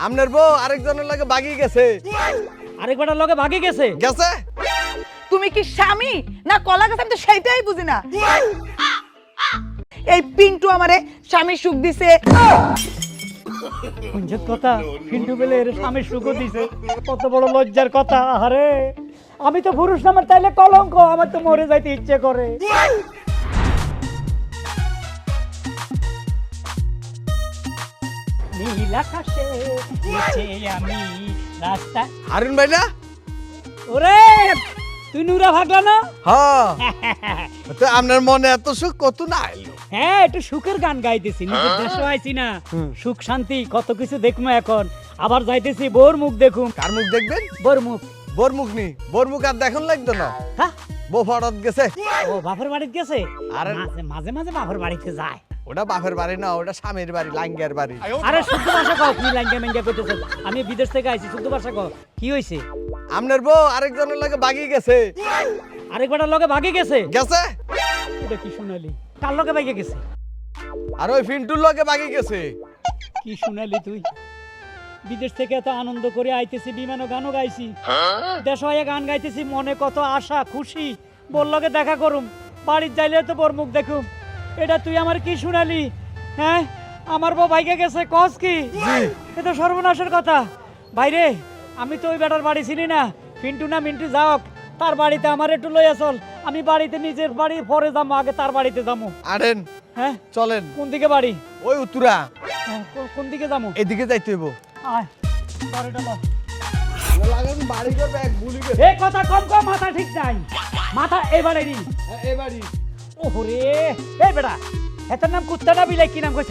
আমনের বউ আরেকজনের লাগে বাগি গেছে। আরেকবারটার লগে ভাগে গেছে। গেছে? তুমি কি স্বামী না কলা গাছ? আমি তো সেইটাই বুঝি না। এই পিন্টু আমারে স্বামী সুখ দিছে। কুঞ্জত কথা পিন্টু বেলে এর স্বামী সুখ দিছে, কত বড় লজ্জার কথা। আরে আমি তো পুরুষ নামের তাইলে কলঙ্ক, আমার তো মরে যাইতে ইচ্ছে করে। নীল আকাশে নিচে আমি রাস্তা। হারুন ভাই না? ওরে তুই নুরা ভাগলা না? হ্যাঁ। তো আপনার মনে এত সুখ কত না আইলো? হ্যাঁ, একটু সুখের গান গাইতেছি, নিজের দেশে আইছি না, সুখ শান্তি কত কিছু দেখবো এখন। আবার যাইতেছি বোর মুখ দেখুম। কার মুখ দেখবেন? বোর মুখ। বোর মুখ নি, বোর মুখ আর দেখুন লাগতো না। হ্যাঁ, বউ ফরত গেছে। ও বাপের বাড়িতে গেছে। আরে মাঝে মাঝে বাপের বাড়িতে যায়। ওটা বাপের বাড়ি না, ওটা স্বামীর বাড়ি, লাঙ্গের বাড়ি। আরে শুদ্ধ ভাষা কও, কি লাঙ্গা মেঙ্গা কইতেছ? আমি বিদেশ থেকে আইছি, শুদ্ধ ভাষা কও, কি হইছে? আমনের বউ আরেকজনের লাগে বাগি গেছে। আরেকবারটার লগে ভাগে গেছে। গেছে? এটা কি শুনালি? কার লগে ভাগে গেছে? আর ওই ফিন্টুর লগে বাগি গেছে। কি শুনালি তুই? বিদেশ থেকে এত আনন্দ করে আইতেছি, বিমানও গানও গাইছি, দেশ হয়ে গান গাইতেছি, মনে কত আশা খুশি, বললকে দেখা করুম, বাড়ির যাইলে তো বর মুখ দেখুম। এটা তুই আমার কি শুনালি? হ্যাঁ, আমার বউ ভাইকে গেছে, কস কি? এ তো সর্বনাশের কথা। ভাইরে, আমি তো ওই বেটার বাড়ি ছিলি না, পিন্টু না মিন্টু যাওক, তার বাড়িতে আমার একটু লইয়া চল। আমি বাড়িতে নিজের বাড়ি পরে যাবো, আগে তার বাড়িতে যাবো। আরেন হ্যাঁ চলেন। কোন দিকে বাড়ি? ওই উত্তরা। হ্যাঁ, কোন দিকে যাবো? এদিকে যাইতে হইব। আয় বাড়িটা লও। লাগান বাড়ি করবে এক বুলি গেছে। এই কথা কম কম, মাথা ঠিক নাই, মাথা এবারেরই। এই বাড়ি। ওহরে এই বেটা, এটার নাম কুত্তাটা বিলাই, কি নাম কইছ?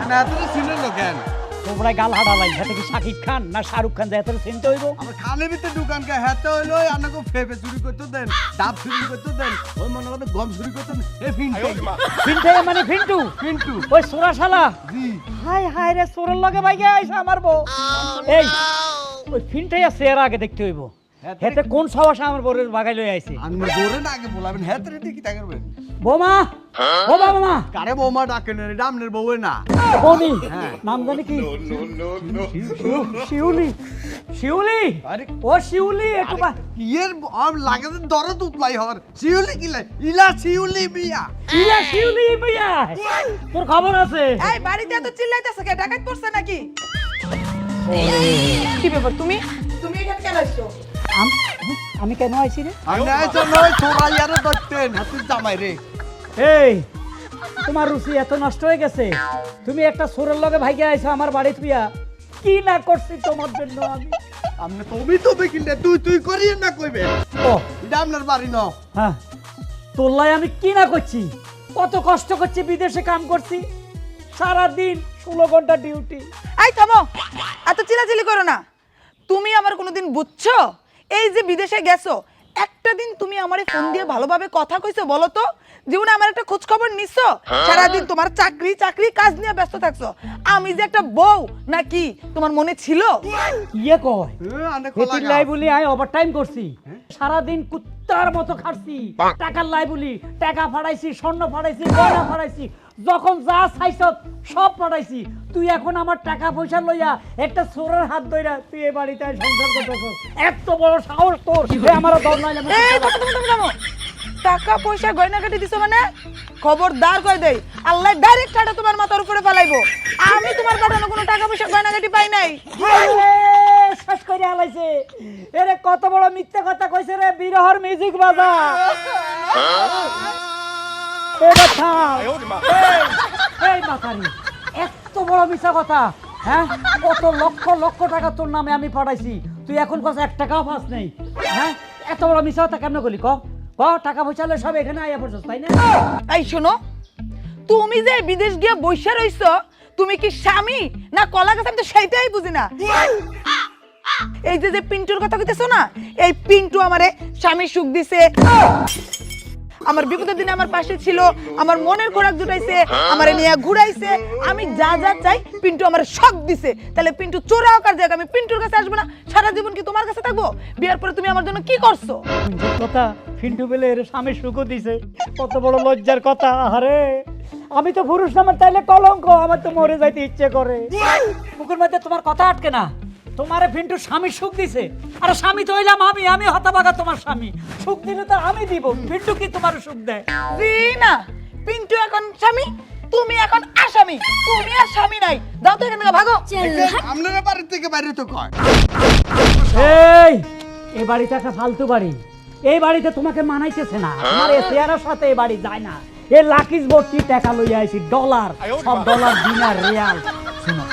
না তুমি চিনেন না কেন? তোমরা গাল হাডালাই, এটা কি শাকিব খান না শাহরুখ খান? এত চিনতে হইব? আমার খানের ভিতরে দোকান কে হেতে হইলো আপনাকে ফেপে চুরি করতে দেন, ডাব চুরি করতে দেন, ওই মনে করেন গম চুরি করতে দেন। এই ফিন্টু। ফিন্টু মানে ফিন্টু? ফিন্টু। ওই সোরা শালা। জি। হাই হাই রে, সোরের লগে ভাইগে আইসা আমার বউ। এই ওই ফিন্টাইয়া চেয়ার আগে দেখতে হইব, হেতে কোন সাহসে আমার বউরের বাগাই লই আইছে। আপনি জোরে না আগে বলাবেন, হেতে রেতে কি তা করবেন? বৌমা, ও বাবা, কারে বৌমা ডাকেন রে, ডামনের বউয়ে না। বৌনি নাম জানি কি? শিউলি। শিউলি, আরে ও শিউলি, একটু ইয়ের আম লাগে দরদ উতলাই হর। শিউলি কি লাই? ইলা শিউলি বিয়া। ইলা শিউলি ভাইয়া, তোর খবর আছে? এই বাড়িতে এত চিল্লাইতেছে কে? ডাকাত পড়ছে নাকি? কি ব্যাপার? তুমি তুমি এখানে কেন আসছো? আমি কেন আইছি রে? আমি আইছো নয় তোরা ইয়ারে ধরতেন, হাতে জামাই রে। এই তোমার রুচি এত নষ্ট হয়ে গেছে, তুমি একটা সোরের লগে ভাইগে আইছো আমার বাড়ি তুইয়া, কি না করছি তোমার জন্য আমি? আপনি তুমি কিনতে তুই তুই করিয়ে না কইবে। ও এটা আপনার বাড়ি ন। হ্যাঁ, তোল্লাই আমি কি না করছি? কত কষ্ট করছি, বিদেশে কাম করছি, সারাদিন 16 ঘন্টা ডিউটি। এই থামো, এত চিল্লাচিল্লি করো না। তুমি আমার কোনোদিন বুঝছো? এই যে বিদেশে গেছো, একটা দিন তুমি আমারে ফোন দিয়ে ভালোভাবে কথা কইছো বলো তো? জীবনে আমার একটা খোঁজ খবর নিছো? সারাদিন তোমার চাকরি চাকরি কাজ নিয়ে ব্যস্ত থাকছো। আমি যে একটা বউ নাকি তোমার মনে ছিল? ইয়ে কয় আনে এটির লাই বলি আই ওভারটাইম করছি, সারাদিন কুত্তার মতো খাটছি, টাকার লাই বলি টাকা ফাড়াইছি, স্বর্ণ ফাড়াইছি, গয়না ফাড়াইছি, যখন যা চাইছ সব ফাড়াইছি। তুই এখন আমার টাকা পয়সা লইয়া একটা চোরের হাত ধইরা তুই এই বাড়িতে সংসার করতেছ? এত বড় সাহস তোর? আমার দর নাই। এই থামো। টাকা পয়সা গয়না কাটি দিছো মানে? খবরদার কই দেই, আল্লাহ ডাইরেক্ট টাটা তোমার মাথার উপরে ফেলাইবো। আমি তোমার পাঠানো কোনো টাকা পয়সা গয়না কাটি পাই নাই। শেষ করে আলাইছে। এরে কত বড় মিথ্যে কথা কইছে রে, বিরহর মিউজিক বাজা। এই মাথারি, এত বড় মিথ্যা কথা? হ্যাঁ, কত লক্ষ লক্ষ টাকা তোর নামে আমি পাঠাইছি, তুই এখন কত 1 টাকাও পাস নেই? হ্যাঁ, এত বড় মিথ্যা কথা কেমনে করলি? ক টাকা পয়সা হলে সব এখানে আইয়া পড়ছস, তাই না? এই শোনো, তুমি যে বিদেশ গিয়ে বইসা রইছো, তুমি কি স্বামী না কলা গাছ? আমি তো সেইটাই বুঝি না। এই যে যে পিন্টুর কথা কইতেছো না, এই পিন্টু আমারে স্বামী সুখ দিছে। আমার বিপদের দিনে আমার পাশে ছিল, আমার মনের খোরাক জুটাইছে, আমারে নিয়ে ঘুরাইছে। আমি যা যা চাই পিন্টু আমার শখ দিছে। তাহলে পিন্টু চোরা হোক আর যাক, আমি পিন্টুর কাছে আসবো না? সারা জীবন কি তোমার কাছে থাকবো? বিয়ার পরে তুমি আমার জন্য কি করছো? কথা ফিন্টু বেলে এর স্বামী সুখও দিছে, কত বড় লজ্জার কথা। আরে আমি তো পুরুষ নামের তাইলে কলঙ্ক, আমার তো মরে যাইতে ইচ্ছে করে। মুখের মধ্যে তোমার কথা আটকে না। তোমারে ফিন্টু স্বামী সুখ দিছে, আরে স্বামী তো হইলাম আমি হতভাগা তোমার স্বামী। সুখ দিলে তো আমি দিব, ফিন্টু কি তোমার সুখ দেয়? জি না, পিন্টু এখন স্বামী, তুমি এখন আসামি। তুমি আর স্বামী নাই, যাও তো এখান থেকে ভাগো। আপনারা বাড়ি থেকে বাইরে তো কয় এই বাড়িতে একটা ফালতু বাড়ি, এই বাড়িতে তোমাকে মানাইতেছে না। আমার এই চেয়ারের সাথে এই বাড়ি যায় না। এই লাকিস ভর্তি টাকা লইয়া আইছি, ডলার, সব ডলার, দিনার, রিয়াল। শুনো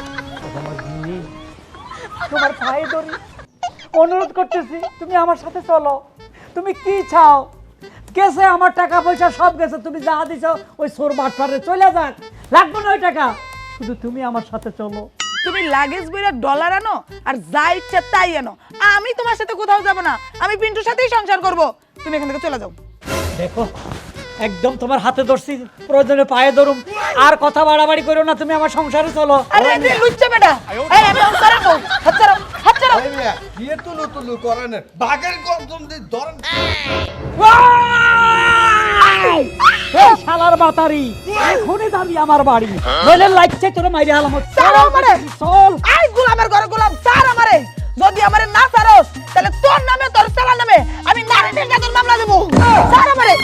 তোমার পায়ে ধরি, অনুরোধ করতেছি, তুমি আমার সাথে চলো। তুমি কি চাও? গেছে আমার টাকা পয়সা সব গেছে, তুমি যা দিছো ওই সোর বাটপারে চলে যাক, লাগবে না ওই টাকা। শুধু তুমি আমার সাথে চলো। তুমি লাগেজ বইরা ডলার আনো আর যা ইচ্ছা তাই আনো, আমি তোমার সাথে কোথাও যাব না। আমি পিন্টুর সাথেই সংসার করব। তুমি এখান থেকে চলে যাও। দেখো একদম তোমার হাতে ধরছি, প্রয়োজনে পায়ে ধরুম। আর কথা বাড়াবাড়ি করো না, তুমি আমার সংসারে চলো। আরে তুই লুচ্চা বেটা, এই আমি সংসার করব। হাত ছাড়ো, হাত ছাড়ো। এই মিয়া বিয়ে তুলু করেন বাঘের গর্জন দিয়ে ধরেন। এই শালার বাতারি, এখনই যাবি আমার বাড়ি, নইলে লাইটছে তোরে মাইরে হালাম। ছাড়ো আমারে, চল। আই গোলামের ঘরে গোলাম, ছাড় আমারে। যদি আমারে না ছাড়োস তাহলে তোর নামে, তোর চালার নামে আমি নারী নির্যাতন মামলা দেব। ছাড় আমারে।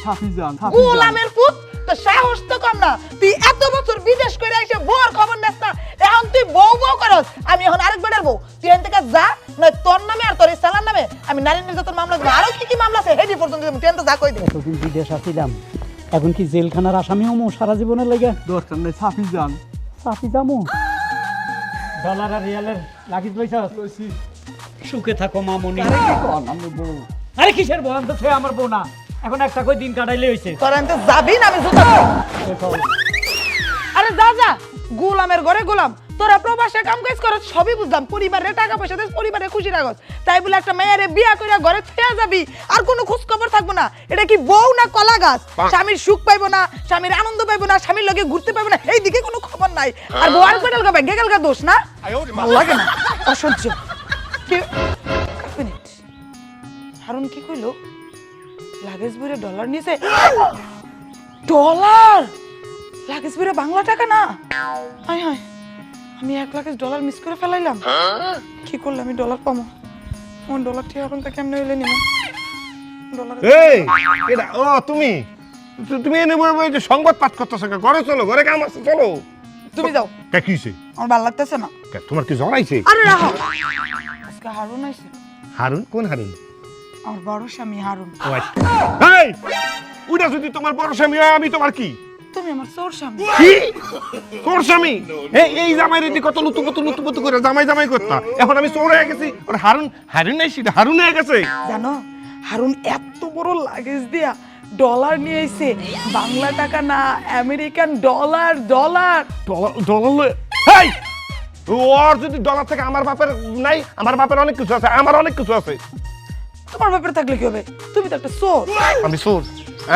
সাফিজান গোলামের পুত, তো সাহস তো কম না। তুই এত বছর বিদেশ করে এসে বউর খবর নেস না, এখন তুই বউ বউ করস। আমি এখন আরেক বেটার বউ, তুই এখান থেকে যা, নয় তোর নামে আর তোর চালার নামে আমি নারী নির্যাতন মামলা দেবো। আরো কি কি মামলা আছে হেডি পর্যন্ত দেবো, তুই এখান যা কই দে। এতদিন বিদেশ আসিলাম, এখন কি জেলখানার আসামি হমু সারা জীবনের লেগে? দরকার নেই সাফিজান। সাফি যামু। ডলার আর রিয়ালের লাগিস লইছস? লইছি। সুখে থাকো মামনি। আরে কি কন আমি বউ? আরে কিসের বউ? আমি তো সে আমার বউ না, এখন একটা কই দিন কাটাইলে হইছে। তোর এখান যাবি না, আমি জুতা। আরে যা যা, গোলামের ঘরে গোলাম। তোরা প্রবাসে কাম কাজ করছ সবই বুঝলাম, পরিবারের টাকা পয়সা দেশ, পরিবারে খুশি রাখস। তাই বলে একটা মেয়েরে বিয়া কইরা ঘরে থিয়া যাবি আর কোনো খোঁজ খবর থাকবো না? এটা কি বউ না কলা গাছ? স্বামীর সুখ পাইবো না, স্বামীর আনন্দ পাইবো না, স্বামীর লগে ঘুরতে পাইবো না, এই দিকে কোনো খবর নাই। আর বউ আর কইটাল গাবে গেগালগা দোষ না? ভালো লাগে না, অসহ্য। কি এক মিনিট, হারুন কি কইলো? লাগেজ বইরে ডলার নিয়েছে। ডলার? লাগেজ বইরে বাংলা টাকা না? হায় হায়, আমি 1 লাখ ডলার মিস করে ফেলাইলাম। কি করলে আমি ডলার পাবো? আমার ডলার ঠিক এখন থেকে কেমনে হইলে নিব ডলার? এই এটা ও তুমি তুমি এনে বই বই যে সংবাদ পাঠ করতেছ, ঘরে চলো, ঘরে কাম আছে, চলো। তুমি যাও, কে কিছে? আমার ভালো লাগতেছে না। কে তোমার কি জড়াইছে? আরে রাখো, আজকে হারুন আইছে। হারুন? কোন হারুন? আমার বড় স্বামী হারুন। ও আচ্ছা। এই ওটা যদি তোমার বড় স্বামী হয়, আমি তোমার কি? তুমি আমার চোর স্বামী। কি তোর স্বামী? এই জামাই রেডি কত লুতুপুতু করে জামাই করতা, এখন আমি চোর হয়ে গেছি। আর হারুন নাই, সেটা হারুন হয়ে গেছে। জানো হারুন এত বড় লাগেজ দিয়া ডলার নিয়ে আইছে, বাংলা টাকা না, আমেরিকান ডলার। ডলার ডলার এই ওর যদি ডলার থেকে আমার বাপের নাই, আমার বাপের অনেক কিছু আছে, আমার অনেক কিছু আছে। তোমার ব্যাপারে থাকলে কি হবে? তুমি তো একটা চোর।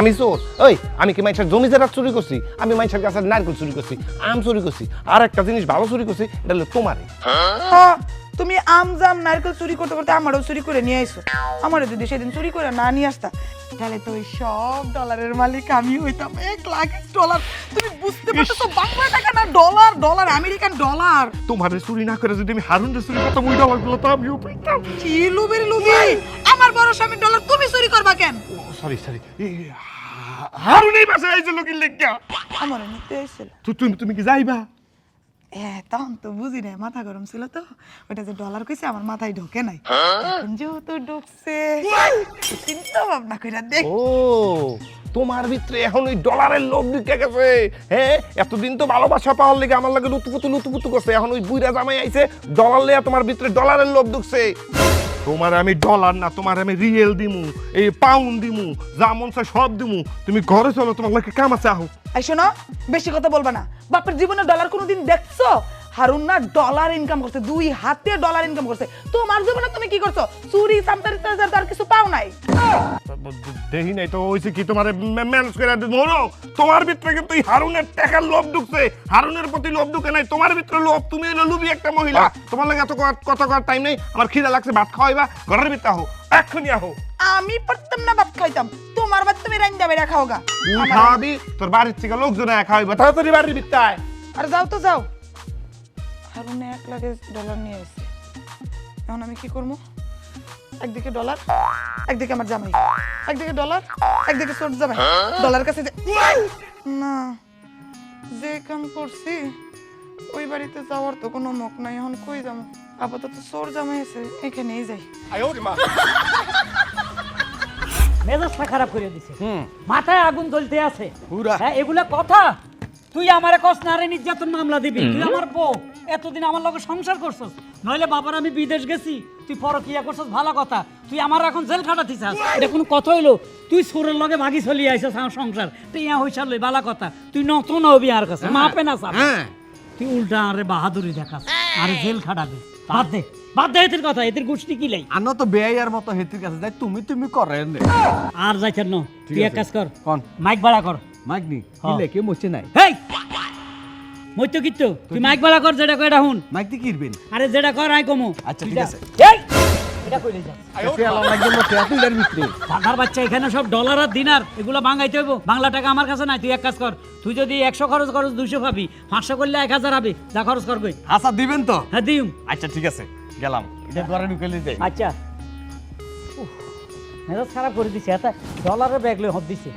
আমি চোর? ওই আমি কি মাইছের জমি জায়গা চুরি করছি? আমি মাইছের কাছে নারকেল চুরি করছি, আম চুরি করছি, আর একটা জিনিস ভালো চুরি করছি, এটা হলো তোমারে। হ্যাঁ, তুমি আম জাম নারকেল চুরি করতে করতে আমারও চুরি করে নিয়ে আইছো। আমারও যদি সেদিন চুরি করে না নিয়ে আসতা, তাহলে তো ওই সব ডলারের মালিক আমি হইতাম। 1 লাখ ডলার। তুমি বুঝতে পারছো? বাংলা টাকা না, ডলার। Dollar, American dollar. তোমারে চুরি না করে যদি আমি হারুনরে চুরি করতাম, ওই ডলারগুলো তো আমিও পেতাম। কি লুবির লুবি? আমার বড় স্বামীর ডলার তুমি চুরি করবা কেন? সরি হারুনই বাসায় আইছে লোকের লেগা। আমার নিতে আইছিল। তুমি কি যাইবা? তখন তো বুঝি নাই, মাথা গরম ছিল তো। ওটা যে ডলার কইছে আমার মাথায় ঢোকে নাই। এখন যেহেতু ঢুকছে, চিন্তা ভাবনা কইরা দেখ। ও তোমার ভিতরে এখন ওই ডলারের লোভ ঢুকে গেছে। হ্যাঁ, এতদিন তো ভালোবাসা পাওয়ার লেগে আমার লাগে লুতুপুতু করছে, এখন ওই বুইরা জামাই আইছে, ডলার লেয়া তোমার ভিতরে ডলারের লোভ ঢুকছে। তোমার আমি ডলার না, তোমার আমি রিয়েল দিমু, এই পাউন্ড দিমু, যা মন চায় সব দিমু। তুমি ঘরে চলো, তোমার লাগে কাম আছে। আহো। এই শোনো, বেশি কথা বলবা না। বাপের জীবনে ডলার কোনোদিন দেখছো? হারুন না ডলার ইনকাম করছে, 2 হাতে ডলার ইনকাম করছে। তোমার জীবনে তুমি কি করছো? চুরি চামচারি তার কিছু পাও নাই। দেখি নাই তো হইছে কি তোমার ম্যানেজ করে ধরো। তোমার ভিতরে কিন্তু এই হারুনের টাকার লোভ ঢুকছে, হারুনের প্রতি লোভ ঢুকে নাই, তোমার ভিতরে লোভ। তুমি হলো লোভী একটা মহিলা, তোমার লাগে এত কথা করার টাইম নেই। আমার খিদা লাগছে, ভাত খাওয়াইবা, ঘরের ভিতরে আহো, এক্ষুনি আহো। আমি পারতাম না ভাত খাইতাম, তোমার ভাত তুমি রান্না বেড়া খাওগা। তুই খাওয়াবি, তোর বাড়ির থেকে লোকজন খাওয়াইবা, তাড়াতাড়ি বাড়ির ভিতরে আয়। আরে যাও তো যাও। হারুনে 1 লাখ ডলার নিয়ে আসছে, এখন আমি কি করবো? একদিকে ডলার, একদিকে আমার জামাই, একদিকে ডলার, একদিকে ছোট জামাই। ডলার কাছে না, যে কাম করছি ওই বাড়িতে যাওয়ার তো কোনো মুখ নাই। এখন কই যাবো? আপাতত চোর জামাই আছে, এখানেই যাই। মেজাজটা খারাপ করে দিছে, মাথায় আগুন জ্বলতে আছে পুরা। হ্যাঁ, এগুলা কথা তুই আমারে কস নারী নির্যাতন মামলা দিবি? তুই আমার বউ, এতদিন আমার লগে সংসার করছস, নইলে বাবার আমি বিদেশ গেছি, তুই পরকিয়া করছস, ভালো কথা। তুই আমার এখন জেল খাটাতিস, এটা কোনো কথা হইলো? তুই সুরের লগে ভাগি চলিয়ে আইছস আমার সংসার, তুই ইয়া হইছাল ভালো কথা। তুই নতুন হবি আর কাছে মাপে না চাপ, তুই উল্টা আরে বাহাদুরি দেখাস, আরে জেল খাটাবি। বাদ দে, বাদ দে এদের কথা, এদের গোষ্ঠী কি লাই। আনো তো বেয়ার মতো হেতির কাছে যাই, তুমি করেন আর যাইছেন না, তুই এক কাজ কর, কোন মাইক বাড়া কর। মাইকনি হ্যাঁ। কি লেকে মরছে নাই হেই মইতো কিত্তো, তুই মাইক বাড়া কর, যেটা কইরা হুন। মাইকটি কিরবেন? আরে যেটা কর আই কমু। আচ্ছা, তুই ঠিক যা। আছে। এই এটা কইলে যা। তেলা লাগবে মরছে তুইলার ভিতরে। ঢাকার বাচ্চা, এখানে সব ডলার আর দিনার, এগুলো বাঙাইতে হইব। বাংলা টাকা আমার কাছে নাই। তুই এক কাজ কর, তুই যদি 100 খরচ করস 200 পাবি, 500 করলে 1000 হবে। যা খরচ কর কই। আচ্ছা দিবেন তো? হ্যাঁ দিম। আচ্ছা ঠিক আছে, গেলাম। এটা দ্বারা ঢুকেলে যাই। আচ্ছা উফ, মেজাজ খারাপ করে দিছে, এত ডলারের ব্যাগ লই হব দিছে।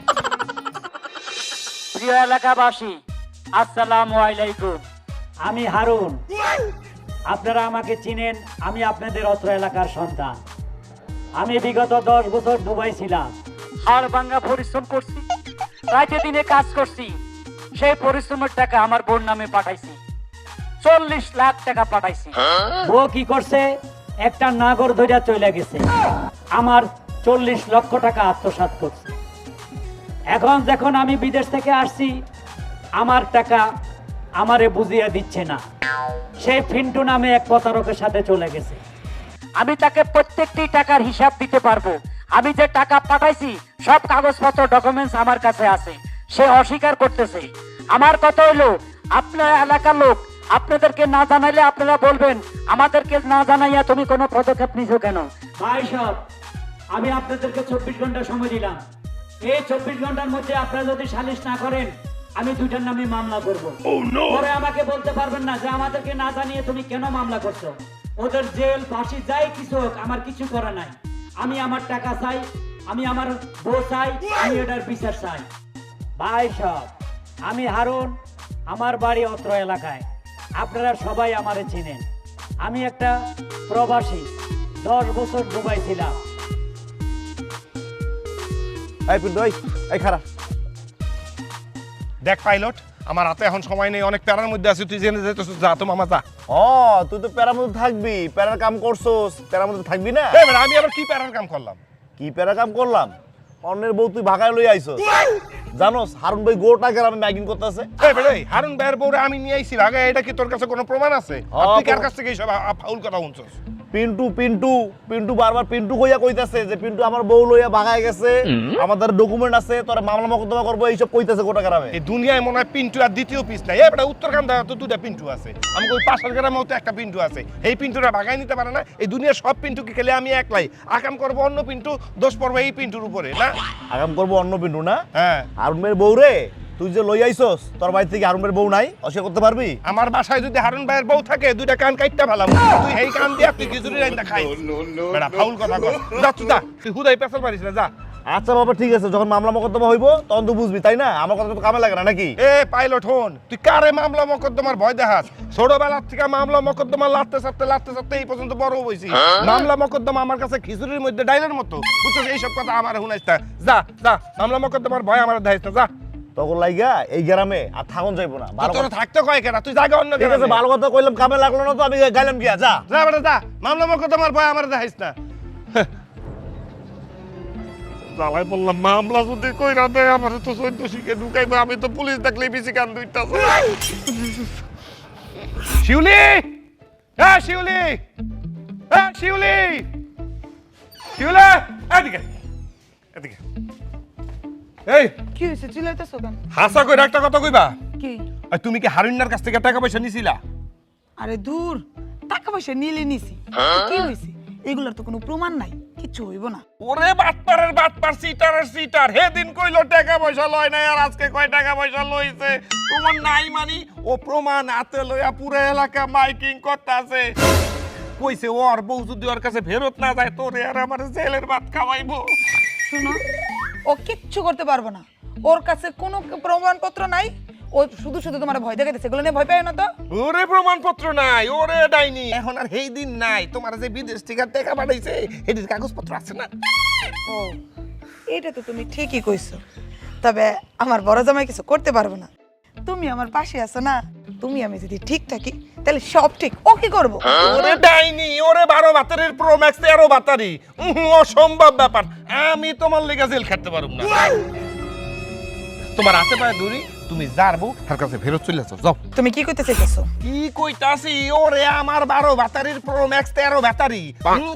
প্রিয় এলাকাবাসী, আসসালামু আলাইকুম। আমি হারুন, আপনারা আমাকে চিনেন। আমি আপনাদের অত্র এলাকার সন্তান। আমি বিগত 10 বছর দুবাই ছিলাম, হাড় ভাঙা পরিশ্রম করছি, রাতে দিনে কাজ করছি। সেই পরিশ্রমের টাকা আমার বোন নামে পাঠাইছি, 40 লাখ টাকা পাঠাইছি। বউ কি করছে? একটা নাগর ধইরা চলে গেছে, আমার 40 লক্ষ টাকা আত্মসাৎ করছে। এখন যখন আমি বিদেশ থেকে আসছি, আমার টাকা আমারে বুঝিয়ে দিচ্ছে না। সেই ফিন্টু নামে এক প্রতারকের সাথে চলে গেছে। আমি তাকে প্রত্যেকটি টাকার হিসাব দিতে পারবো। আমি যে টাকা পাঠাইছি সব কাগজপত্র ডকুমেন্টস আমার কাছে আছে। সে অস্বীকার করতেছে। আমার কথা হইলো, আপনার এলাকার লোক, আপনাদেরকে না জানাইলে আপনারা বলবেন, আমাদেরকে না জানাইয়া তুমি কোনো পদক্ষেপ নিছো কেন? ভাই সব, আমি আপনাদেরকে 24 ঘন্টা সময় দিলাম। এই 24 ঘন্টার মধ্যে আপনারা যদি সালিশ না করেন, আমি 2টার নামে মামলা করব। পরে আমাকে বলতে পারবেন না যে আমাদেরকে না জানিয়ে তুমি কেন মামলা করছো। ওদের জেল, ফাঁসি যাই কিছু হোক, আমার কিছু করা নাই। আমি আমার টাকা চাই, আমি আমার বউ চাই, আমি এটার বিচার চাই। ভাই সব, আমি হারুন, আমার বাড়ি অত্র এলাকায়। আপনারা সবাই আমারে চিনেন। আমি একটা প্রবাসী, 10 বছর দুবাই ছিলাম। এই পিন্টু, এই খারাপ। দেখ পাইলট, আমার হাতে এখন সময় নেই, অনেক প্যারার মধ্যে আছি। তুই জেনে যেতেছিস, যা তো মামা যা। তুই তো প্যারার মধ্যে থাকবি, প্যারার কাম করছস, প্যারার মধ্যে থাকবি না? আমি আবার কি প্যারার কাম করলাম? কি প্যারা কাম করলাম? অন্যের বউ তুই ভাগায় লই আইছস। জানোস হারুন ভাই গোটা গ্রামে ম্যাগিং করতেছে। হারুন ভাইয়ের বউরে আমি নিয়ে আইছি ভাগে, এটা কি তোর কাছে কোনো প্রমাণ আছে? তুই কার কাছ থেকে এইসব ফাউল কথা শুনছস? পিন্টু পিন্টু পিন্টু বারবার পিন্টু কইয়া কইতাছে যে পিন্টু আমার বউ লইয়া ভাগায় গেছে, আমাদের ডকুমেন্ট আছে, তোরা মামলা মোকদ্দমা করবো, এইসব কইতাছে গোটা গ্রামে। এই দুনিয়ায় মনে হয় পিন্টু আর দ্বিতীয় পিস নাই। এবারে উত্তরকান্দা তো 2টা পিন্টু আছে, আমি ওই পাশের গ্রামেও তো একটা পিন্টু আছে। এই পিন্টুরা ভাগাই নিতে পারে না। এই দুনিয়ার সব পিন্টু কি খেলে আমি একলাই আকাম করবো অন্য পিন্টু, দোষ পড়বো এই পিন্টুর উপরে না? আগাম করবো অন্য পিন্টু না? হ্যাঁ। হারুন ভাইয়ের বউ রে, তুই যে লই আইছস, তোর বাড়ি থেকে হারুন ভাইয়ের বউ নাই, অস্বীকার করতে পারবি? আমার বাসায় যদি হারুন ভাইয়ের বউ থাকে, 2টা কান কাইটটা ফেলাম। তুই এই কান দিয়া তুই খিচুড়ি রাইন্দা খাই। বেটা ফাউল কথা কর। যা তুই যা, তুই হুদাই পেছাল পারিস না, যা। আচ্ছা বাবা ঠিক আছে, যখন মামলা মোকদ্দমা হইব তখন তো বুঝবি, তাই না? আমার কথা তো কামে লাগে না নাকি? এ পাইলট হন, তুই কারে মামলা মকদ্দমার ভয় দেখাস? ছোটবেলার থেকে মামলা মকদ্দমা লাড়তে চাপতে এই পর্যন্ত বড় হইছি। মামলা মকদ্দমা আমার কাছে খিচুড়ির মধ্যে ডাইলের মতো, বুঝছিস? এইসব কথা আমার শুনাইস না। যা যা, মামলা মকদ্দমার ভয় আমার দেখাইস না, যা। তখন লাইগা এই গ্রামে আর থাকুন যাইবো না। ভালো তোর থাকতে কয় কেন? তুই জায়গা অন্য ঠিক আছে, গ্রামে। ভালো কথা কইলাম, কামে লাগলো না তো আমি গাইলাম গিয়া। যা যা বেটা যা, মামলা মকদ্দমার ভয় আমার দেখাইস না। জ্বালাই বললাম, মামলা যদি কইরা দেয় আমার তো 14 শিখে ঢুকাইবে। আমি তো পুলিশ দেখলেই বেশি কান দুইটা। শিউলি, শিউলি, শিউলি, শিউলি, এদিকে এদিকে। এই কি হয়েছে চিল্লাইতেছো কেন? হাসা কইরা একটা কথা কইবা। কি? আর তুমি কি হারুন্নার কাছ থেকে টাকা পয়সা নিছিলা? আরে দূর, টাকা পয়সা নিলে নিছি, কি হয়েছে? এগুলোর তো কোনো প্রমাণ নাই, কিচ্ছু হইব না। ওরে বাটপারের বাটপার, সিটারের সিটার, হে দিন কইলো টাকা পয়সা লয় না, আর আজকে কয় টাকা পয়সা লইছে? প্রমাণ নাই মানি? ও প্রমাণ হাতে লইয়া পুরো এলাকা মাইকিং করতেছে। কইছে ওর বউ যদি ওর কাছে ফেরত না যায় তোরে আর আমার জেলের ভাত খাওয়াইবো। শোনো, ও কিচ্ছু করতে পারবো না, ওর কাছে কোনো প্রমাণপত্র নাই, ও শুধু শুধু তোমার ভয় দেখাইতেছে, এগুলো নিয়ে ভয় পাই না তো। ওরে প্রমাণপত্র নাই, ওরে ডাইনি, এখন আর সেই দিন নাই। তোমার যে বিদেশ থেকে টাকা পাঠাইছে এটির কাগজপত্র আছে না? ও, এটা তো তুমি ঠিকই কইছো, তবে আমার বড় জামাই কিছু করতে পারবো না। তুমি আমার পাশে আছো না, তুমি আমি যদি ঠিক থাকি তাহলে সব ঠিক। ও কি করবো? ওরে ডাইনি, ওরে 12 বাতারির প্রো ম্যাক্স 13 বাতারি, অসম্ভব ব্যাপার। আমি তোমার লেগে জেল খাটতে পারুম না। তোমার হাতে পায়ে ধরি, তুমি যারবো তার কাছে ফেরত চলে যাও। যাও। তুমি কি করতে চাইতেছো? কি কইতাছি, ওরে আমার 12 বাতারির প্রো ম্যাক্স 13 ব্যাটারি।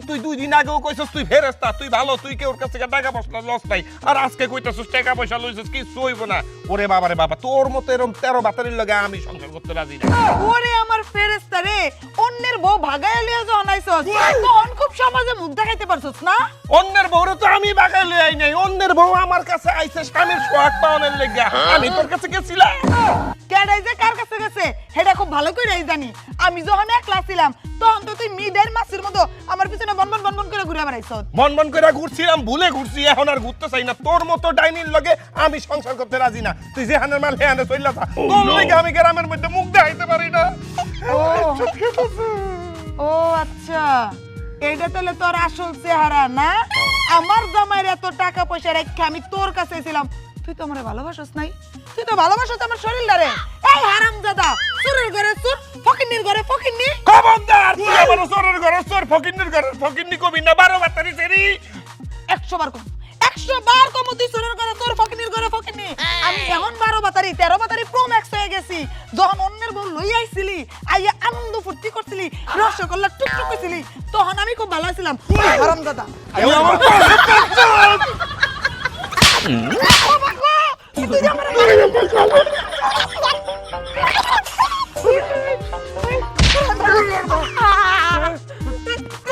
তুই 2 দিন আগেও কইছস তুই ফেরেস্তা, তুই ভালো, তুই কে ওর কাছ থেকে টাকা পয়সা লস নাই, আর আজকে কইতাছস টাকা পয়সা লইছস, কি সইব না? ওরে বাবা রে বাবা, তোর মতো এরকম 13 বাতারির লগে আমি সংসার করতে রাজি না। ওরে আমার ফেরেশতা রে, অন্যের বউ ভাগায় লিয়া যখন আইছস তখন খুব সমাজে মুখ দেখাইতে পারছস না। অন্যের বউরে তো আমি বাগাই লই আই নাই, অন্যের বউ আমার কাছে আইছে স্বামীর সোহাগ পাওনের লেগে। আমি তোর কাছে গেছিলাম? কেডাই যে কার কাছে গেছে সেটা খুব ভালো করেই জানি। আমি যখন একলা ছিলাম তখন তো তুই মিডের মাছের মতো আমার পিছনে বনবন বনবন করে ঘুরে বেড়াইছস। মন মন করে ঘুরছিলাম, ভুলে ঘুরছি, এখন আর ঘুরতে চাই না। তোর মতো ডাইনির লগে আমি সংসার করতে রাজি না। তুই যে হানের মাল হেয়ানে চইলা যা, তোর লগে আমি গ্রামের মধ্যে মুখ দেখাইতে পারি না। ও আচ্ছা, এইটা তাহলে তোর আসল চেহারা না? আমার জামাইয়ের এত টাকা পয়সা রেখে আমি তোর কাছে ছিলাম, তুই তো আমারে ভালোবাসস নাই, তুই তো ভালোবাসস আমার শরীরটারে। এই হারামজাদা, চোরের ঘরে চোর, ফকিন্নির ঘরে ফকিন্নি। খবরদার, তুই আমার চোরের ঘরে চোর, ফকিন্নির ঘরে ফকিন্নি কবি না। 12 বাতারি সেরি 100 বার কম, 100 বার কম, তুই চোরের ঘরে চোর, ফকিন্নির ঘরে ফকিন্নি। আমি এখন 12 বাতারি 13 বাতারি প্রো ম্যাক্স হয়ে গেছি। যখন অন্যের বউ লই আইছিলি, আইয়া আনন্দ ফুর্তি করছিলি, রসগোল্লা টুকটুক করছিলি, তখন আমি খুব ভালো ছিলাম। হারামজাদা, তুই আমার তুই যে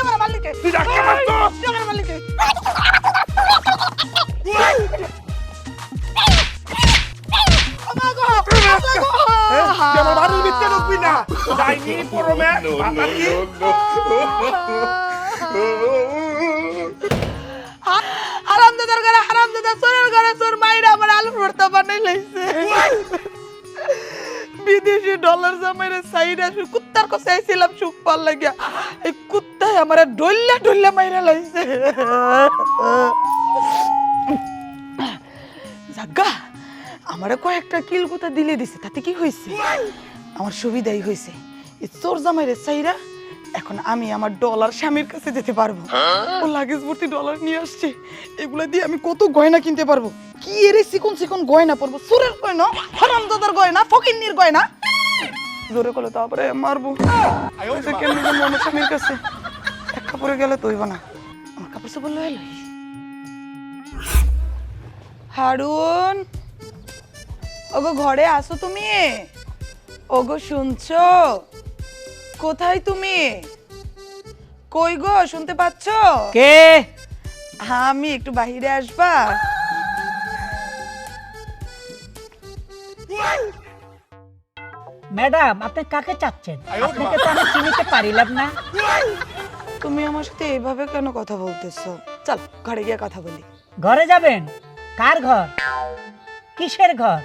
আমার মালিক, তুই ডাক্তার মারতো? তুই আমার মালিক। তুই আমার বাড়ির ভিতরে ঢুকবি না। ডাইনি পরমে বাতারি। হারামজাদার ঘরে হারামজাদা, চোরের ঘরে চোর, মাইরা আমার আলু ভর্তা বানাই লাইছে। বিদেশি ডলার জামাইরে সাইডা কুত্তার কাছে আইছিলাম সুখ পাল লাগিয়া, এই কুত্তায় আমার ডল্লা ডল্লা মাইরা লাইছে। জাগা আমারে কয়েকটা কিলকুতা দিলে দিছে, তাতে কি হয়েছে? আমার সুবিধাই হয়েছে। এই চোর জামাইরে সাইরা এখন আমি আমার ডলার স্বামীর কাছে যেতে পারবো। ও লাগেজ ভর্তি ডলার নিয়ে আসছে, এগুলা দিয়ে আমি কত গয়না কিনতে পারবো। কি এর চিকন চিকন গয়না পরবো, চোরের গয়না, হারামজাদার গয়না, ফকিন্নির গয়না। জোরে করলে তারপরে মারবো। কেমনি যাবো আমার স্বামীর কাছে? এক কাপড়ে গেলে তো হইব না, আমার কাপড় সে বললো এলো। হারুন, ওগো ঘরে আসো তুমি? ওগো শুনছো? কোথায় তুমি? কই গো, শুনতে পাচ্ছ? কে? হ্যাঁ, আমি একটু বাহিরে আসবা? ম্যাডাম, আপনি কাকে চাচ্ছেন? আপনাকে তো আমি চিনতে পারিলাম না। তুমি আমার সাথে এইভাবে কেন কথা বলতেছো? চল ঘরে গিয়ে কথা বলি। ঘরে যাবেন? কার ঘর? কিসের ঘর?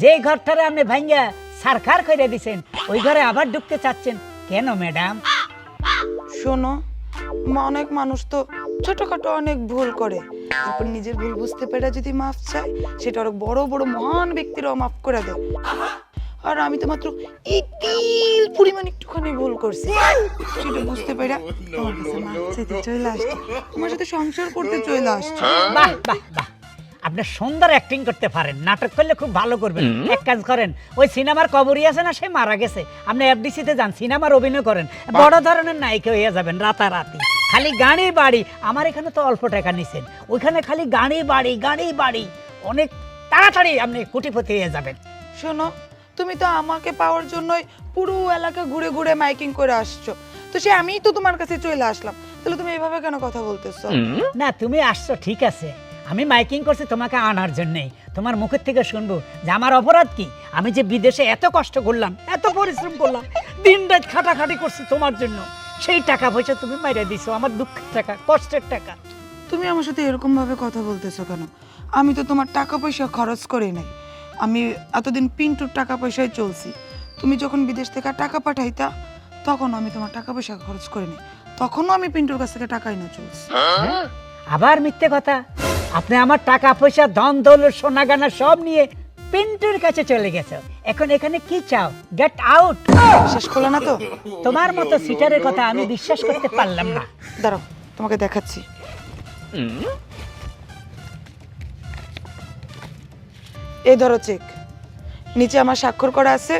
যে ঘরটারে আপনি ভাঙ্গা সারখার করে দিছেন, ওই ঘরে আবার ঢুকতে চাচ্ছেন কেন ম্যাডাম? শোনো, অনেক মানুষ তো ছোটখাটো অনেক ভুল করে, তারপর নিজের ভুল বুঝতে পেরে যদি মাফ চায়, সেটা আরো বড় বড় মহান ব্যক্তিরাও মাফ করে দেয়। আর আমি তো মাত্র ইতিল পরিমাণ একটুখানি ভুল করছি, সেটা বুঝতে পেরে তোমার কাছে মাফ চাইতে চলে আসছি, তোমার সাথে সংসার করতে চলে আসছি। বাহ বাহ বাহ, আপনি সুন্দর অ্যাক্টিং করতে পারেন, নাটক করলে খুব ভালো করবেন। এক কাজ করেন, ওই সিনেমার কবরী আছে না, সে মারা গেছে, আপনি এফডিসিতে যান, সিনেমার অভিনয় করেন, বড় ধরনের নায়িকা হয়ে যাবেন রাতারাতি। খালি গাড়ি বাড়ি, আমার এখানে তো অল্প টাকা নিছেন, ওইখানে খালি গাড়ি বাড়ি, অনেক তাড়াতাড়ি আপনি কোটিপতি হয়ে যাবেন। শোনো, তুমি তো আমাকে পাওয়ার জন্যই পুরো এলাকা ঘুরে ঘুরে মাইকিং করে আসছো, তো সে আমিই তো তোমার কাছে চলে আসলাম, তাহলে তুমি এভাবে কেন কথা বলতেছো? না, তুমি আসছো ঠিক আছে, আমি মাইকিং করছি তোমাকে আনার জন্যই। তোমার মুখের থেকে শুনবো যে আমার অপরাধ কি, আমি যে বিদেশে এত কষ্ট করলাম, এত পরিশ্রম করলাম, দিন রাত খাটাখাটি করছি তোমার জন্য, সেই টাকা পয়সা তুমি মাইরা দিছো, আমার দুঃখের টাকা, কষ্টের টাকা। তুমি আমার সাথে এরকম ভাবে কথা বলতেছো কেন? আমি তো তোমার টাকা পয়সা খরচ করি নাই, আমি এতদিন পিন্টুর টাকা পয়সায় চলছি। তুমি যখন বিদেশ থেকে টাকা পাঠাইতা তখন আমি তোমার টাকা পয়সা খরচ করিনি, তখনও আমি পিন্টুর কাছ থেকে টাকাই না চলছি। আবার মিথ্যে কথা, আপনি আমার টাকা পয়সা ধন দৌলত সোনা গানা সব নিয়ে পিন্টুর কাছে চলে গেছো, এখন এখানে কি চাও? Get out. শেষ করলো না তো? তোমার মতো সিটারের কথা আমি বিশ্বাস করতে পারলাম না। দাঁড়াও, তোমাকে দেখাচ্ছি। এই ধরো চেক, নিচে আমার স্বাক্ষর করা আছে,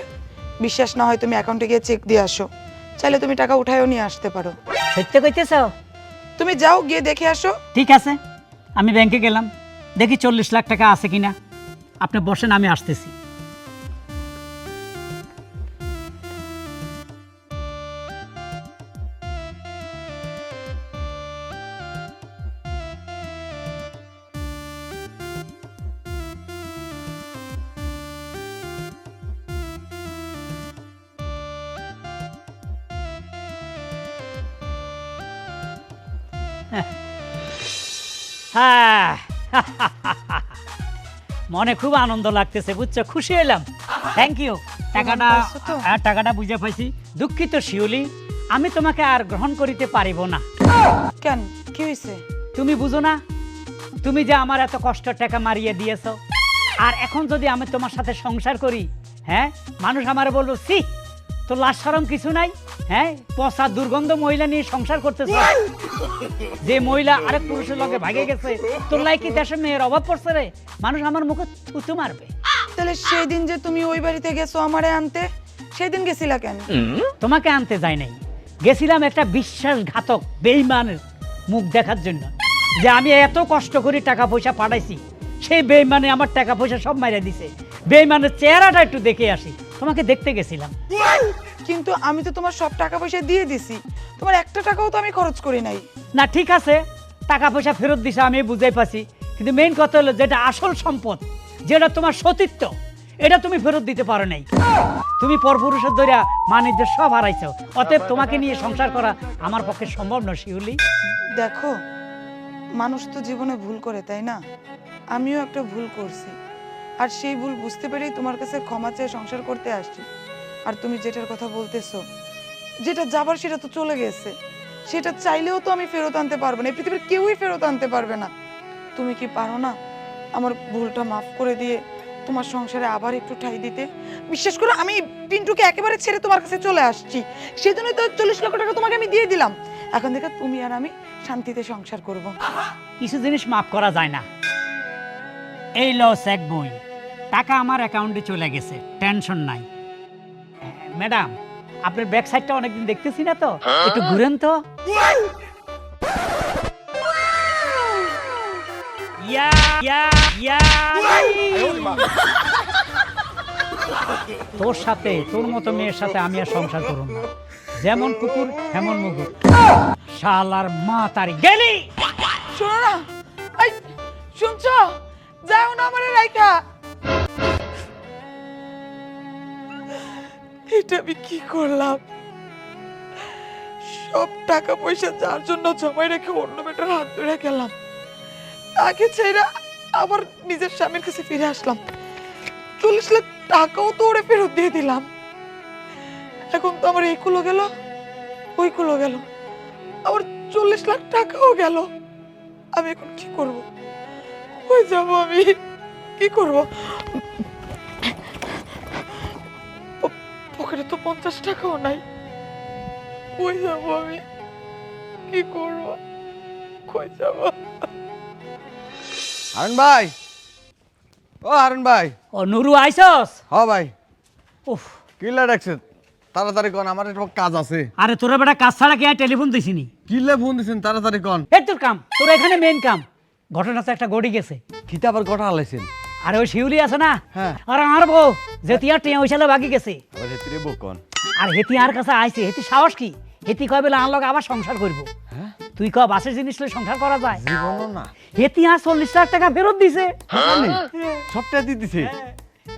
বিশ্বাস না হয় তুমি অ্যাকাউন্টে গিয়ে চেক দিয়ে আসো, চাইলে তুমি টাকা উঠায়ও নিয়ে আসতে পারো। সত্যি কইতেছো? তুমি যাও, গিয়ে দেখে আসো। ঠিক আছে, আমি ব্যাংকে গেলাম, দেখি 40 লাখ টাকা আছে কিনা। আপনি বসেন, আমি আসতেছি। হ্যাঁ, মনে খুব আনন্দ লাগতেছে, বুঝছো, খুশি হলাম। Thank you. টাকাটা পাইছো তো? টাকাটা বুঝে পাইছি। দুঃখিত শিউলি, আমি তোমাকে আর গ্রহণ করিতে পারিব না। কেন, কি হয়েছে? তুমি বুঝো না, তুমি যে আমার এত কষ্টের টাকা মারিয়ে দিয়েছো, আর এখন যদি আমি তোমার সাথে সংসার করি, হ্যাঁ, মানুষ আমারে বলবো, সি তোর লাজ শরম কিছু নাই, হ্যাঁ, পচা দুর্গন্ধ মহিলা নিয়ে সংসার করতেছ, যে মহিলা আরেক পুরুষের লগে ভাগে গেছে, তোর লাই কি দেশের মেয়ের অভাব পড়ছে রে? মানুষ আমার মুখে থুতু মারবে। তাহলে সেই দিন যে তুমি ওই বাড়িতে গেছো আমারে আনতে, সেই দিন গেছিলা কেন? তোমাকে আনতে যাই নাই, গেছিলাম একটা বিশ্বাসঘাতক বেঈমানের মুখ দেখার জন্য, যে আমি এত কষ্ট করে টাকা পয়সা পাঠাইছি, সেই বেঈমানে আমার টাকা পয়সা সব মাইরা দিছে। বেঈমানের চেহারাটা একটু দেখে আসি, তোমাকে দেখতে গেছিলাম। কিন্তু আমি তো তোমার সব টাকা পয়সা দিয়ে দিছি, তোমার একটা টাকাও তো আমি খরচ করি নাই। না ঠিক আছে, টাকা পয়সা ফেরত দিছে আমি বুঝাই পাচ্ছি, কিন্তু মেইন কথা হলো যেটা আসল সম্পদ, যেটা তোমার সতীত্ব, এটা তুমি ফেরত দিতে পারো নাই। তুমি পরপুরুষের ধরিয়া মানিজ্য সব হারাইছো, অতএব তোমাকে নিয়ে সংসার করা আমার পক্ষে সম্ভব নয় শিউলি। দেখো, মানুষ তো জীবনে ভুল করে, তাই না? আমিও একটা ভুল করছি, আর সেই ভুল বুঝতে পেরেই তোমার কাছে ক্ষমা চেয়ে সংসার করতে আসছি। আর তুমি যেটার কথা বলতেছো, যেটা যাবার সেটা তো চলে গেছে, সেটা চাইলেও তো আমি ফেরত আনতে পারবো না, এই পৃথিবীর কেউই ফেরত আনতে পারবে না। তুমি কি পারো না আমার ভুলটা মাফ করে দিয়ে তোমার সংসারে আবার একটু ঠাঁই দিতে? বিশেষ করে আমি পিন্টুকে একেবারে ছেড়ে তোমার কাছে চলে আসছি, সেজন্যই তো 40 লক্ষ টাকা তোমাকে আমি দিয়ে দিলাম। এখন থেকে তুমি আর আমি শান্তিতে সংসার করব। কিছু জিনিস মাফ করা যায় না। এই লস এক বই, টাকা আমার অ্যাকাউন্টে চলে গেছে, টেনশন নাই। ম্যাডাম, আপনার ব্যাক সাইডটা অনেকদিন দেখতেছি না তো, একটু ঘুরেন তো। ইয়া ইয়া ইয়া তোর সাথে, তোর মতো মেয়ের সাথে আমি আর সংসার করব না। যেমন কুকুর তেমন মুগুর, শালার মা তারি গেলি। শোনো না, এই শুনছো? যাও না আমারে রাইখা। এটা আমি কি করলাম? সব টাকা পয়সা যার জন্য জমাই রেখে অন্য মেয়েটার হাত ধরে গেলাম, তাকে ছেড়ে আবার নিজের স্বামীর কাছে ফিরে আসলাম। 40 লাখ টাকাও তো ওরে ফেরত দিয়ে দিলাম। এখন তো আমার এই কুলো গেল, ওই কুলো গেল, আবার 40 লাখ টাকাও গেল। আমি এখন কি করব? কই যাব আমি? কি করব? পকেটে তো 50 টাকাও নাই। কই যাব আমি? কি করব? কই যাব? আরন ভাই, ও হারুন ভাই। ও নুরু আইছস? হ ভাই। উফ, কিল্লা ডাকছে তাড়াতাড়ি কন, আমার একটা কাজ আছে। আরে তোরা বেটা কাজ ছাড়া কি আর টেলিফোন দিছিনি? কিল্লে ফোন দিছেন তাড়াতাড়ি কন। এই তোর কাম, তোর এখানে মেইন কাম। ঘটনা তো একটা গড়ি গেছে। কিতা আবার কথা হালাইছেন? আরে ওই শিউলি আছে না, হ্যাঁ। আর আমার বউ যেতিয়া টিয়া ওই সালে বাকি গেছে। আবার হেতিরে বউ কন। আর হেতি আর কাছে আইছে, হেতি সাহস কি? হেতি কয় বলে আনলক আবার সংসার করব। হ্যাঁ? তুই ক বাসের জিনিস লই সংসার করা যায়? জীবনও না। হেতি আর 40 লাখ টাকা ফেরত দিছে। জানি সবটা দিয়ে দিছে।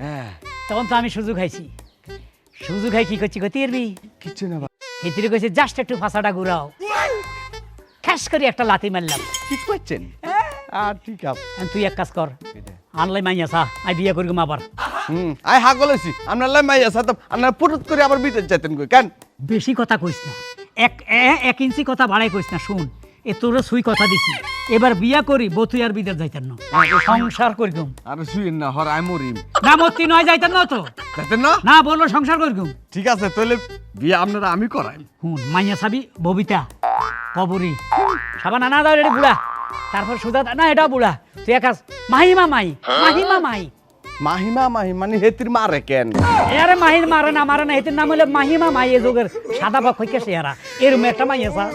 হ্যাঁ। তখন তো আমি সুযোগ খাইছি। সুযোগ খাই কি করছি গতি এরবি? কিচ্ছু না ভাই। হেতিরে কইছে জাস্ট একটু ফাঁসাটা ঘুরাও। ঠাস করে একটা লাথি মারলাম। ঠিক পাচ্ছেন? আর ঠিক আছে। আর তুই এক কাজ কর, আনলাই মাইয়া সা, আই বিয়া করি আবার। আই হা গলেছি আপনার লাই মাইয়া সাথে আপনার পুরুত করে আবার বিদেশ যাইতেন কই কেন? বেশি কথা কইস না, এক ইঞ্চি কথা বাড়াই কইস না। শুন, এ তোর সুই কথা দিছি, এবার বিয়া করি বউ তুই আর বিদেশ যাইতেন না, সংসার করিগুম। আর শুইন না হর আই মরিম। না মতি নয় যাইতেন না তো, যাইতেন না? না বললো সংসার করিগুম। ঠিক আছে তাহলে বিয়ে আপনারা আমি করাই। হুন মাইয়া সাবি ববিতা কবরি সাবানা না দাও রে বুড়া, তারপর সুদা না এটা বুড়া। তুই এক কাজ মাহিমা মাই, মাহিমা মাই। মাহিমা মাহি মানে হেতির মারে কেন? আরে মাহির মারে না, মারে না, এটির নাম হলে মাহিমা মাই। এ যুগের সাদা বক হইকে সেরা এরম একটা মাইয়া সা।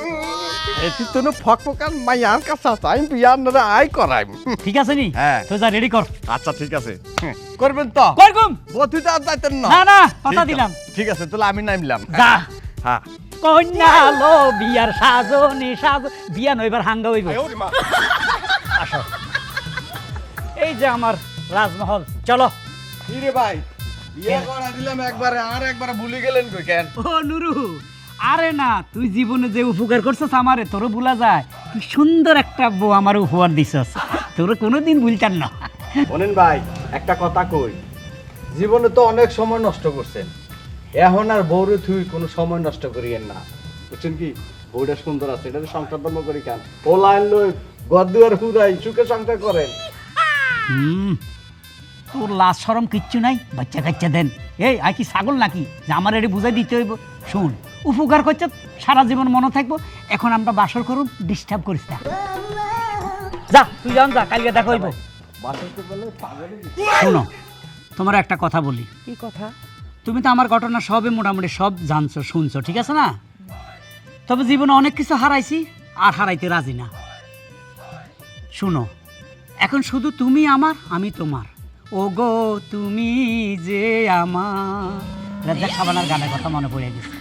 হেতির তো ফকফকান মাইয়ার কাছে আছে, আমি বিয়ে আপনারা আই করাই। ঠিক আছে নি? হ্যাঁ। তো যা রেডি কর। আচ্ছা ঠিক আছে করবেন তো? করগুম। বতুই তো আর যাইতেন না? না না কথা ঠিক আছে, দিলাম। ঠিক আছে তাহলে আমি নামলাম। যা। হ্যাঁ। কন্যা লো বিয়ার সাজনি সাজ, বিয়া নইবার হাঙ্গা হইব। আসো, এই যে আমার রাজমহল, চলো। কি রে ভাই বিয়ে করা দিলাম একবারে, আর একবারে ভুলে গেলেন কই কেন? ও নুরু, আরে না, তুই জীবনে যে উপকার করছিস আমারে তোরও ভুলা যায়। কি সুন্দর একটা বউ আমার উপহার দিছস, তোর কোনোদিন ভুলতাম না। বলেন ভাই একটা কথা কই, জীবনে তো অনেক সময় নষ্ট করছেন, এখন আর বউরে তুই কোনো সময় নষ্ট করিয়েন না, বুঝছেন কি? বউটা সুন্দর আছে, এটা সংসার ধর্ম করি কেন? ও লাইন লই ঘর দুয়ার হুদাই সুখে সংসার করেন। তোর লাজ শরম কিচ্ছু নাই, বাচ্চা কাচ্চা দেন। এই আই কি ছাগল নাকি যে আমার এটি বুঝাই দিতে হইব? শুন, উপকার করছে সারা জীবন মনে থাকবো। এখন আমরা বাসর করুন, ডিস্টার্ব করিস না। যা তুই যান, যা, কালকে দেখা হইব। শোনো, তোমার একটা কথা বলি। কি কথা? তুমি তো আমার ঘটনা সবে মোটামুটি সব জানছো, শুনছো, ঠিক আছে না? তবে জীবনে অনেক কিছু হারাইছি, আর হারাইতে রাজি না। শুনো, এখন শুধু তুমি আমার, আমি তোমার। ও গো তুমি যে আমার, রাজা সাবানার গানের কথা মনে পড়ে গেছে।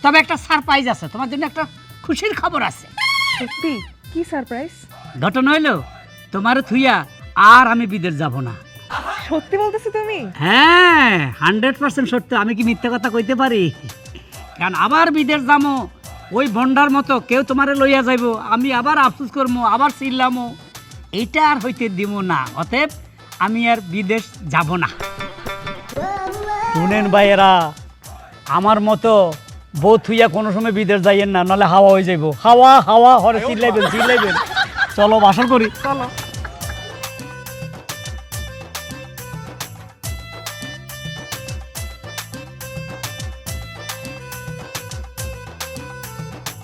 তবে একটা সারপ্রাইজ আছে তোমার জন্য, একটা খুশির খবর আছে। সত্যি? কি সারপ্রাইজ? ঘটনা হইলো, তোমার থুইয়া আর আমি বিদেশ যাব না। সত্যি বলতেছো তুমি? হ্যাঁ 100% সত্য। আমি কি মিথ্যা কথা কইতে পারি? কারণ আবার বিদেশ যাবো, ওই ভন্ডার মতো কেউ তোমারে লইয়া যাইব, আমি আবার আফসোস করবো, আবার চিল্লামো, এইটা আর হইতে দিব না। অতএব আমি আর বিদেশ যাব না। শুনেন ভাইয়েরা, আমার মতো বউ থুইয়া কোনো সময় বিদেশ যাইয়েন না, নাহলে হাওয়া হয়ে যাইব। হাওয়া হাওয়া হরে চিল্লাইবেন চিল্লাইবেন। চলো বাসর করি, চলো।